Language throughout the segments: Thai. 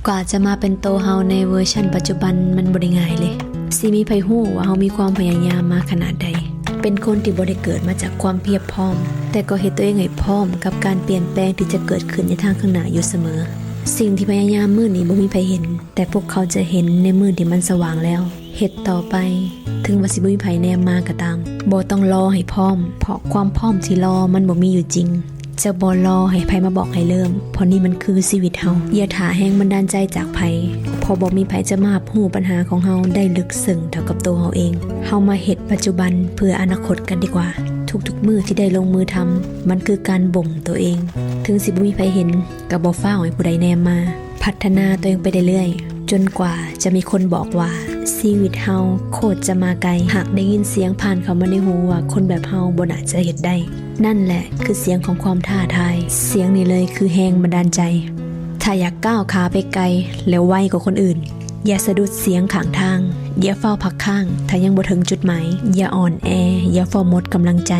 กว่าจะมาเป็นโตเฮาในเวอร์ชันปัจจุบันมันบ่ได้ง่ายเลยสิมีไผฮู้ว่าเฮามีความพยายามมาขนาดใดเป็นคนที่บ่ได้เกิดมาจากความเพียบพร้อมแต่ก็เฮ็ดตัวเองให้พร้อมกับการเปลี่ยนแปลงที่จะเกิดขึ้นในทางข้างหน้าอยู่เสมอสิ่งที่พยายามมื้อนี้บ่มีไผเห็นแต่พวกเขาจะเห็นในมื้อที่มันสว่างแล้วเฮ็ดต่อไปถึงว่าสิบ่มีไผแนมมาก็ตามบ่ต้องรอให้พร้อมเพราะความพร้อมที่รอมันบ่มีอยู่จริงจะบ่รอให้ไผมาบอกให้เริ่มเพราะนี่มันคือชีวิตเฮาอย่าท่าแฮงบันดาลใจจากไผเพราะบ่มีไผจะมาฮู้ปัญหาของเฮาได้ลึกซึ้งเท่ากับตัวเฮาเองเฮามาเฮ็ดปัจจุบันเพื่ออนาคตกันดีกว่าทุกๆมื้อที่ได้ลงมือทำมันคือการบ่มตัวเองถึงสิบ่มีไผเห็นก็บ่ฟ้าวให้ผู้ใดแนมมาพัฒนาตัวเองไปเรื่อยๆจนกว่าจะมีคนบอกว่าชีวิตเฮาโคตรจะมาไกลหากได้ยินเสียงผ่านเข้ามาในหูว่าคนแบบเฮาบ่น่าจะเฮ็ดได้นั่นแหละคือเสียงของความท้าทายเสียงนี้เลยคือแรงบันดาลใจถ้าอยากก้าวขาไปไกลแล้วไวกว่าคนอื่นอย่าสะดุดเสียงข้างทางอย่าเฝ้าพักข้างถ้ายังบ่ถึงจุดหมายอย่าอ่อนแออย่าเฝ้าหมดกำลังใจ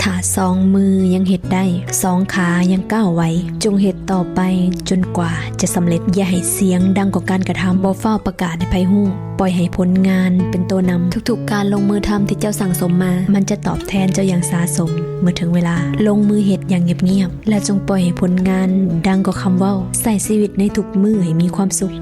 ถ้าสองมือยังเฮ็ดได้สองขายังก้าวไหวจงเฮ็ดต่อไปจนกว่าจะสำเร็จอย่าให้เสียงดังกว่าการกระทำบ่เฝ้าประกาศให้ไผฮู้ปล่อยให้ผลงานเป็นตัวนำทุกๆการลงมือทำที่เจ้าสั่งสมมามันจะตอบแทนเจ้าอย่างสาสมเมื่อถึงเวลาลงมือเฮ็ดอย่างเงียบๆและจงปล่อยให้ผลงานดังกว่าคำเว้าใส่ชีวิตในทุกมื้อให้มีความสุข